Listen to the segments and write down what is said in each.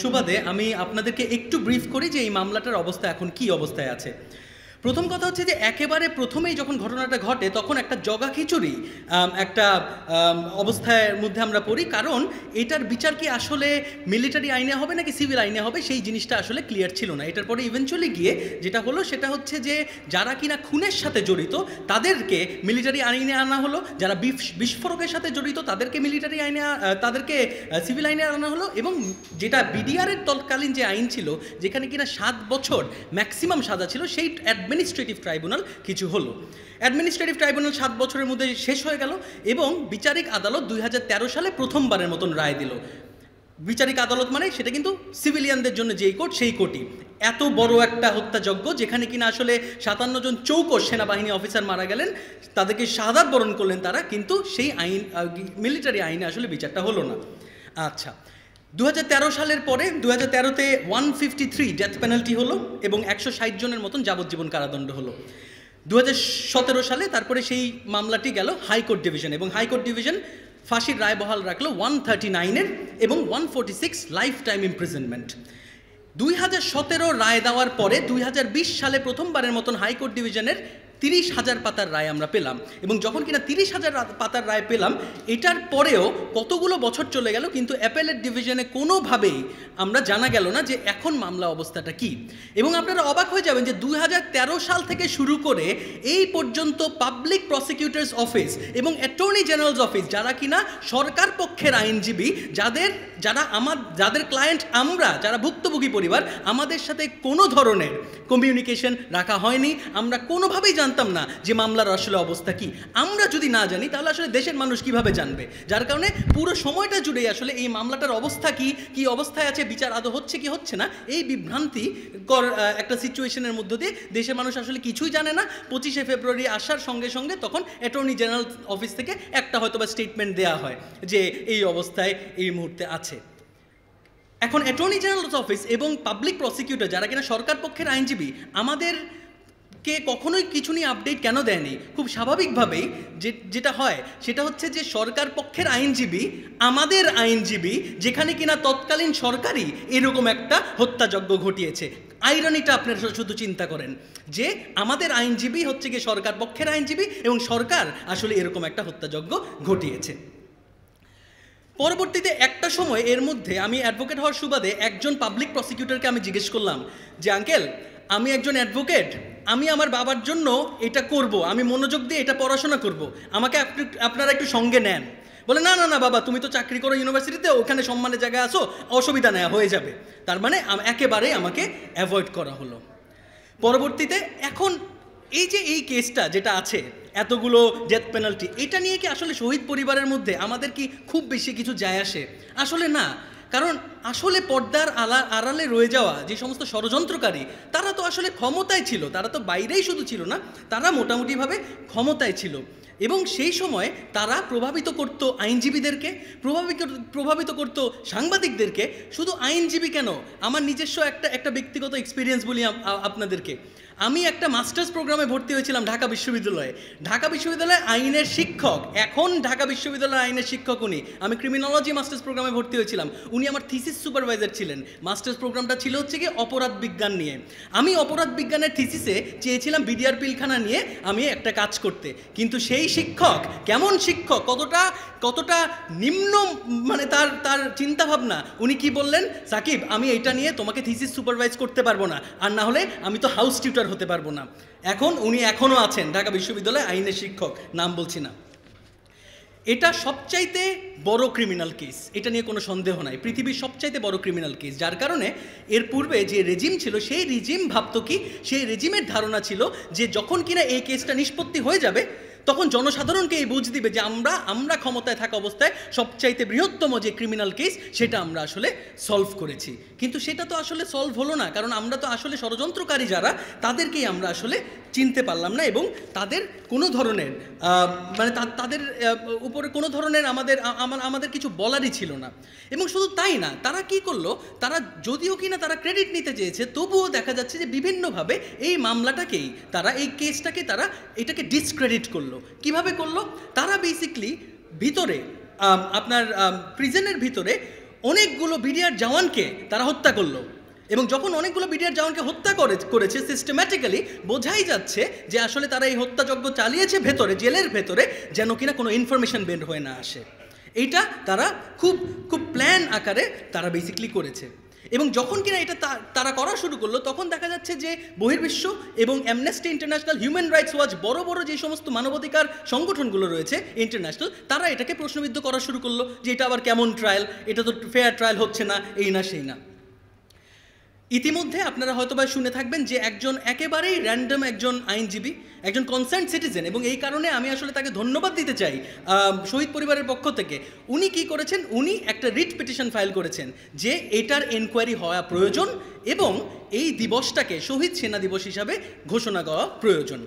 সুবাদে আমি আপনাদেরকে একটু ব্রিফ করি যে এই মামলাটার অবস্থা এখন কি অবস্থায় আছে। প্রথম কথা হচ্ছে যে একেবারে প্রথমেই যখন ঘটনাটা ঘটে তখন একটা জগা খিচুড়ি একটা অবস্থার মধ্যে আমরা পড়ি, কারণ এটার বিচার কি আসলে মিলিটারি আইনে হবে নাকি সিভিল আইনে হবে সেই জিনিসটা আসলে ক্লিয়ার ছিল না। এটার পরে ইভেনচুয়ালি গিয়ে যেটা হলো সেটা হচ্ছে যে যারা কিনা খুনের সাথে জড়িত তাদেরকে মিলিটারি আইনে আনা হলো, যারা বিস্ফোরকের সাথে জড়িত তাদেরকে মিলিটারি আইনে তাদেরকে সিভিল আইনে আনা হলো, এবং যেটা বিডিআরের তৎকালীন যে আইন ছিল যেখানে কিনা 7 বছর ম্যাক্সিমাম সাজা ছিল সেই অ্যাডমিনিস্ট্রেটিভ ট্রাইব্যুনাল কিছু হলো। অ্যাডমিনিস্ট্রেটিভ ট্রাইব্যুনাল 7 বছরের মধ্যে শেষ হয়ে গেল এবং বিচারিক আদালত 2013 সালে প্রথমবারের মতন রায় দিল। বিচারিক আদালত মানে সেটা কিন্তু সিভিলিয়ানদের জন্য যেই কোর্ট সেই কোর্টই। এত বড় একটা হত্যাযজ্ঞ যেখানে কিনা আসলে 57 জন চৌকস সেনাবাহিনী অফিসার মারা গেলেন, তাদেরকে শাহাদাত বরণ করলেন তারা, কিন্তু সেই আইন মিলিটারি আইনে আসলে বিচারটা হলো না। আচ্ছা, 2013 সালের পরে 2013-তে 153 ডেথ পেনাল্টি হলো এবং 160 জনের মতন যাবজ্জীবন কারাদণ্ড হলো। 2017 সালে তারপরে সেই মামলাটি গেল হাইকোর্ট ডিভিশন এবং হাইকোর্ট ডিভিশন ফাঁসির রায় বহাল রাখলো 139-এর এবং 146 লাইফ টাইম ইমপ্রিজনমেন্ট। 2017 রায় দেওয়ার পরে 2020 সালে প্রথমবারের মতন হাইকোর্ট ডিভিশনের 30,000 পাতার রায় আমরা পেলাম, এবং যখন কিনা 30,000 পাতার রায় পেলাম এটার পরেও কতগুলো বছর চলে গেল কিন্তু অ্যাপেলেট ডিভিশনে কোনোভাবেই আমরা জানা গেল না যে এখন মামলা অবস্থাটা কি। এবং আপনারা অবাক হয়ে যাবেন যে 2013 সাল থেকে শুরু করে এই পর্যন্ত পাবলিক প্রসিকিউটরস অফিস এবং অ্যাটর্নি জেনারেলস অফিস, যারা কিনা সরকার পক্ষের আইনজীবী, যাদের ক্লায়েন্ট আমরা, যারা ভুক্তভোগী পরিবার, আমাদের সাথে কোনো ধরনের কমিউনিকেশন রাখা হয়নি। আমরা কোনোভাবেই জানতাম না যে মামলার আসলে অবস্থা কি। আমরা যদি না জানি তাহলে আসলে দেশের মানুষ কিভাবে জানবে? যার কারণে পুরো সময়টা জুড়েই আসলে এই মামলাটার অবস্থা কি অবস্থায় আছে, বিচার আদৌ হচ্ছে কি হচ্ছে না, এই বিভ্রান্তিকর একটা সিচুয়েশনের মধ্য দিয়ে দেশের মানুষ আসলে কিছুই জানে না। 25শে ফেব্রুয়ারি আসার সঙ্গে সঙ্গে তখন অ্যাটর্নি জেনারেল অফিস থেকে একটা হয়তো বা স্টেটমেন্ট দেওয়া হয় যে এই অবস্থায় এই মুহূর্তে আছে। এখন অ্যাটর্নি জেনারেল অফিস এবং পাবলিক প্রসিকিউটর, যারা কিনা সরকার পক্ষের আইনজীবী, আমাদেরকে কখনোই কিছু নিয়ে আপডেট কেন দেয়নি? খুব স্বাভাবিকভাবেই যেটা হয় সেটা হচ্ছে যে সরকার পক্ষের আইনজীবী, আমাদের আইনজীবী, যেখানে কিনা তৎকালীন সরকারই এরকম একটা হত্যাযজ্ঞ ঘটিয়েছে। আইরনিটা আপনারা শুধু চিন্তা করেন যে আমাদের আইনজীবী হচ্ছে গিয়ে সরকার পক্ষের আইনজীবী এবং সরকার আসলে এরকম একটা হত্যাযজ্ঞ ঘটিয়েছে। পরবর্তীতে একটা সময় এর মধ্যে আমি অ্যাডভোকেট হওয়ার সুবাদে একজন পাবলিক প্রসিকিউটরকে আমি জিজ্ঞেস করলাম যে আঙ্কেল, আমি একজন অ্যাডভোকেট, আমি আমার বাবার জন্য এটা করব, আমি মনোযোগ দিয়ে এটা পড়াশোনা করব, আমাকে আপনারা একটু সঙ্গে নেন। বলে না না না বাবা, তুমি তো চাকরি করো ইউনিভার্সিটিতে, ওখানে সম্মানের জায়গায় আসো, অসুবিধা নেওয়া হয়ে যাবে। তার মানে একেবারেই আমাকে অ্যাভয়েড করা হলো। পরবর্তীতে এখন এই যে এই কেসটা যেটা আছে, এতগুলো ডেথ পেনাল্টি, এটা নিয়ে কি আসলে শহীদ পরিবারের মধ্যে আমাদের কি খুব বেশি কিছু যায় আসে? আসলে না, কারণ আসলে পর্দার আড়ালে রয়ে যাওয়া যে সমস্ত ষড়যন্ত্রকারী, তারা তো আসলে ক্ষমতায় ছিল, তারা তো বাইরেই শুধু ছিল না, তারা মোটামুটিভাবে ক্ষমতায় ছিল এবং সেই সময় তারা প্রভাবিত করত আইনজীবীদেরকে, প্রভাবিত করত সাংবাদিকদেরকে। শুধু আইনজীবী কেন, আমার নিজস্ব একটা ব্যক্তিগত এক্সপিরিয়েন্স বলি আপনাদেরকে। আমি একটা মাস্টার্স প্রোগ্রামে ভর্তি হয়েছিলাম ঢাকা বিশ্ববিদ্যালয়ে। ঢাকা বিশ্ববিদ্যালয়ে আইনের শিক্ষক, এখন ঢাকা বিশ্ববিদ্যালয়ের আইনের শিক্ষক উনি। আমি ক্রিমিনোলজি মাস্টার্স প্রোগ্রামে ভর্তি হয়েছিলাম, উনি আমার থিসিস সুপারভাইজার ছিলেন। মাস্টার্স প্রোগ্রামটা ছিল হচ্ছে কি অপরাধ বিজ্ঞান নিয়ে। আমি অপরাধ বিজ্ঞানের থিসিসে চেয়েছিলাম বিডিআর পিলখানা নিয়ে আমি একটা কাজ করতে, কিন্তু সেই শিক্ষক কেমন শিক্ষক, কতটা নিম্ন মানে তার চিন্তাভাবনা। উনি কি বললেন, সাকিব আমি এটা নিয়ে তোমাকে থিসিস সুপারভাইজ করতে পারবো না, আর না হলে আমি তো হাউস টিউটার হতে পারবো না। এখন উনি এখনও আছেন ঢাকা বিশ্ববিদ্যালয়ে আইনের শিক্ষক, নাম বলছি না। এটা সবচাইতে বড় ক্রিমিনাল কেস, এটা নিয়ে কোনো সন্দেহ নাই, পৃথিবীর সবচাইতে বড় ক্রিমিনাল কেস। যার কারণে এর পূর্বে যে রেজিম ছিল সেই রেজিম ভাবতো কি, সেই রেজিমের ধারণা ছিল যে যখন কিনা এই কেসটা নিষ্পত্তি হয়ে যাবে তখন জনসাধারণকে এই বুঝ দিবে যে আমরা ক্ষমতায় থাকা অবস্থায় সবচাইতে বৃহত্তম যে ক্রিমিনাল কেস সেটা আমরা আসলে সলভ করেছি। কিন্তু সেটা তো আসলে সলভ হলো না, কারণ আমরা তো আসলে ষড়যন্ত্রকারী যারা, তাদেরকেই আমরা আসলে চিনতে পারলাম না এবং তাদের কোনো ধরনের মানে তাদের উপরে কোনো ধরনের আমাদের কিছু বলারই ছিল না। এবং শুধু তাই না, তারা কি করলো, তারা যদিও কিনা তারা ক্রেডিট নিতে চেয়েছে, তবুও দেখা যাচ্ছে যে বিভিন্নভাবে এই মামলাটাকেই তারা, এই কেসটাকে তারা এটাকে ডিসক্রেডিট করলো। কিভাবে করলো? তারা বেসিকলি ভিতরে আপনার প্রিজনের ভিতরে অনেকগুলো বিডিআর জওয়ানকে তারা হত্যা করলো, এবং যখন অনেকগুলো বিডিআর জওয়ানকে হত্যা করেছে সিস্টেম্যাটিক্যালি, বোঝাই যাচ্ছে যে আসলে তারা এই হত্যাযজ্ঞ চালিয়েছে ভেতরে, জেলের ভেতরে, যেন কিনা কোনো ইনফরমেশন বের হয়ে না আসে। এইটা তারা খুব খুব প্ল্যান আকারে তারা বেসিক্যালি করেছে। এবং যখন কিনা এটা তারা করা শুরু করলো, তখন দেখা যাচ্ছে যে বহির্বিশ্ব এবং amnesty international, human rights watch, বড় বড় যে সমস্ত মানবাধিকার সংগঠনগুলো রয়েছে ইন্টারন্যাশনাল, তারা এটাকে প্রশ্নবিদ্ধ করা শুরু করলো যে এটা আবার কেমন ট্রায়াল, এটা তো ফেয়ার ট্রায়াল হচ্ছে না, এই না সেই না। ইতিমধ্যে আপনারা হয়তো বা শুনে থাকবেন যে একজন একেবারেই র্যান্ডম একজন আইনজীবী, একজন কনসার্ন সিটিজেন, এবং এই কারণে আমি আসলে তাকে ধন্যবাদ দিতে চাই শহীদ পরিবারের পক্ষ থেকে। উনি কি করেছেন, উনি একটা রিট পিটিশন ফাইল করেছেন যে এটার এনকোয়ারি হওয়া প্রয়োজন এবং এই দিবসটাকে শহীদ সেনা দিবস হিসাবে ঘোষণা করা প্রয়োজন।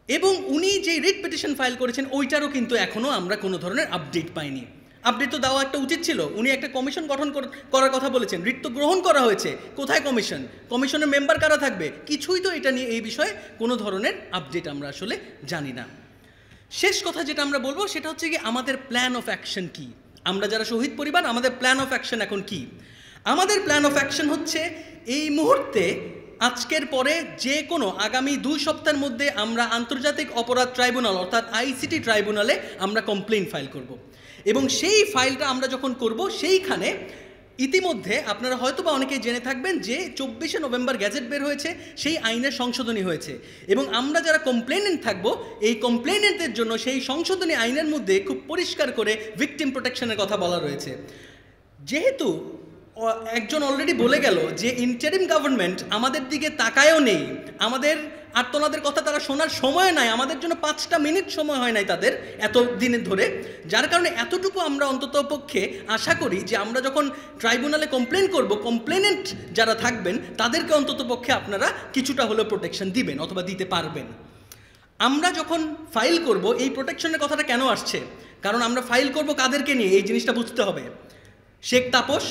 এবং উনি যে রিট পিটিশন ফাইল করেছেন ওইটারও কিন্তু এখনও আমরা কোনো ধরনের আপডেট পাইনি। আপডেট তো দেওয়া একটা উচিত ছিল। উনি একটা কমিশন গঠন করার কথা বলেছেন, রিট তো গ্রহণ করা হয়েছে, কোথায় কমিশন, কমিশনের মেম্বার কারা থাকবে, কিছুই তো এটা নিয়ে, এই বিষয়ে কোনো ধরনের আপডেট আমরা আসলে জানি না। শেষ কথা যেটা আমরা বলবো সেটা হচ্ছে কি, আমাদের প্ল্যান অফ অ্যাকশন কি, আমরা যারা শহীদ পরিবার, আমাদের প্ল্যান অফ অ্যাকশন এখন কি? আমাদের প্ল্যান অফ অ্যাকশন হচ্ছে এই মুহূর্তে, আজকের পরে যে কোনো আগামী 2 সপ্তাহের মধ্যে আমরা আন্তর্জাতিক অপরাধ ট্রাইব্যুনাল অর্থাৎ আইসিটি ট্রাইব্যুনালে আমরা কমপ্লেইন ফাইল করব। এবং সেই ফাইলটা আমরা যখন করব, সেইখানে ইতিমধ্যে আপনারা হয়তো বা অনেকেই জেনে থাকবেন যে 24শে নভেম্বর গ্যাজেট বের হয়েছে, সেই আইনের সংশোধনী হয়েছে, এবং আমরা যারা কমপ্লেনেন্ট থাকব, এই কমপ্লেনেন্টের জন্য সেই সংশোধনী আইনের মধ্যে খুব পরিষ্কার করে ভিকটিম প্রোটেকশনের কথা বলা রয়েছে। যেহেতু একজন অলরেডি বলে গেল যে ইন্টারিম গভর্নমেন্ট আমাদের দিকে তাকায়ও নেই, আমাদের আর্তনাদের কথা তারা শোনার সময় নাই, আমাদের জন্য 5টা মিনিট সময় হয় নাই তাদের এত দিনের ধরে, যার কারণে এতটুকু আমরা অন্তত পক্ষে আশা করি যে আমরা যখন ট্রাইব্যুনালে কমপ্লেন করব, কমপ্লেনেন্ট যারা থাকবেন তাদেরকে অন্তত পক্ষে আপনারা কিছুটা হলেও প্রোটেকশন দিবেন অথবা দিতে পারবেন। আমরা যখন ফাইল করব, এই প্রোটেকশনের কথাটা কেন আসছে, কারণ আমরা ফাইল করব কাদেরকে নিয়ে, এই জিনিসটা বুঝতে হবে। শেখ তাপস,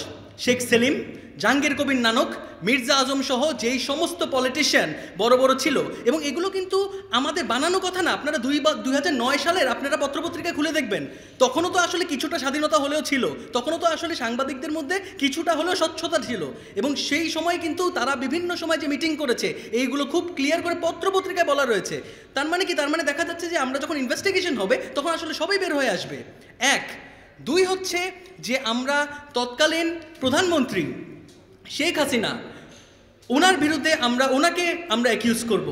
শেখ সেলিম, জাহাঙ্গীর কবির নানক, মির্জা আজম সহ যেই সমস্ত পলিটিশিয়ান বড় বড় ছিল, এবং এগুলো কিন্তু আমাদের বানানো কথা না। আপনারা 2009 সালের আপনারা পত্রপত্রিকা খুলে দেখবেন, তখনও তো আসলে কিছুটা স্বাধীনতা হলেও ছিল, তখনও তো আসলে সাংবাদিকদের মধ্যে কিছুটা হলেও স্বচ্ছতা ছিল, এবং সেই সময় কিন্তু তারা বিভিন্ন সময় যে মিটিং করেছে এইগুলো খুব ক্লিয়ার করে পত্রপত্রিকায় বলা রয়েছে। তার মানে কি, তার মানে দেখা যাচ্ছে যে আমরা যখন ইনভেস্টিগেশন হবে তখন আসলে সবাই বের হয়ে আসবে। 1, 2 হচ্ছে যে আমরা তৎকালীন প্রধানমন্ত্রী শেখ হাসিনা, ওনার বিরুদ্ধে ওনাকে আমরা অ্যাকিউজ করব,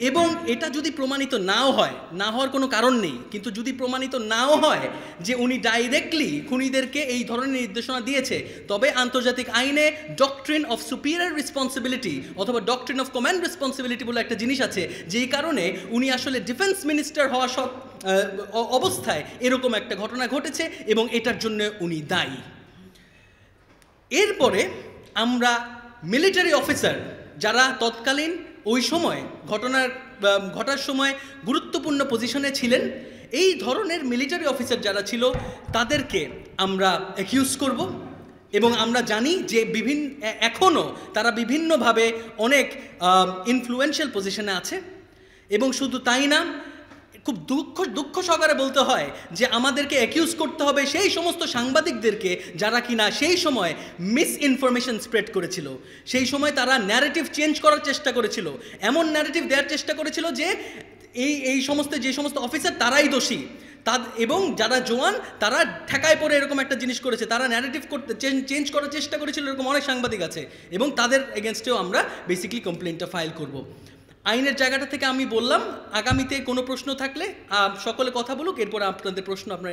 এবং এটা যদি প্রমাণিত নাও হয়, না হওয়ার কোনো কারণ নেই, কিন্তু যদি প্রমাণিত নাও হয় যে উনি ডাইরেক্টলি খুনিদেরকে এই ধরনের নির্দেশনা দিয়েছে, তবে আন্তর্জাতিক আইনে ডক্ট্রিন অফ সুপিরিয়র রেসপন্সিবিলিটি অথবা ডক্ট্রিন অফ কমান্ড রেসপন্সিবিলিটি বলে একটা জিনিস আছে, যেই কারণে উনি আসলে ডিফেন্স মিনিস্টার হওয়া অবস্থায় এরকম একটা ঘটনা ঘটেছে এবং এটার জন্য উনি দায়ী। এরপরে আমরা মিলিটারি অফিসার যারা তৎকালীন ওই সময় ঘটার সময় গুরুত্বপূর্ণ পজিশনে ছিলেন, এই ধরনের মিলিটারি অফিসার যারা ছিল তাদেরকে আমরা অ্যাকিউজ করব, এবং আমরা জানি যে এখনও তারা বিভিন্নভাবে অনেক ইনফ্লুয়েন্সিয়াল পজিশনে আছে। এবং শুধু তাই না, খুব দুঃখ সহকারে বলতে হয় যে আমাদেরকে অ্যাকিউজ করতে হবে সেই সমস্ত সাংবাদিকদেরকে যারা কিনা সেই সময় মিস ইনফরমেশন স্প্রেড করেছিল, সেই সময় তারা ন্যারেটিভ চেঞ্জ করার চেষ্টা করেছিল, এমন ন্যারেটিভ দেওয়ার চেষ্টা করেছিল যে যে সমস্ত অফিসার তারাই দোষী, এবং যারা জওয়ান তারা ঠেকায় পড়ে এরকম একটা জিনিস করেছে, তারা ন্যারেটিভ চেঞ্জ করার চেষ্টা করেছিল, এরকম অনেক সাংবাদিক আছে, এবং তাদের এগেনস্টেও আমরা বেসিক্যালি কমপ্লেনটা ফাইল করব। আইনের জায়গাটা থেকে আমি বললাম, আগামীতে কোনো প্রশ্ন থাকলে সকলে কথা বলুক, এরপর আপনাদের প্রশ্ন আপনারা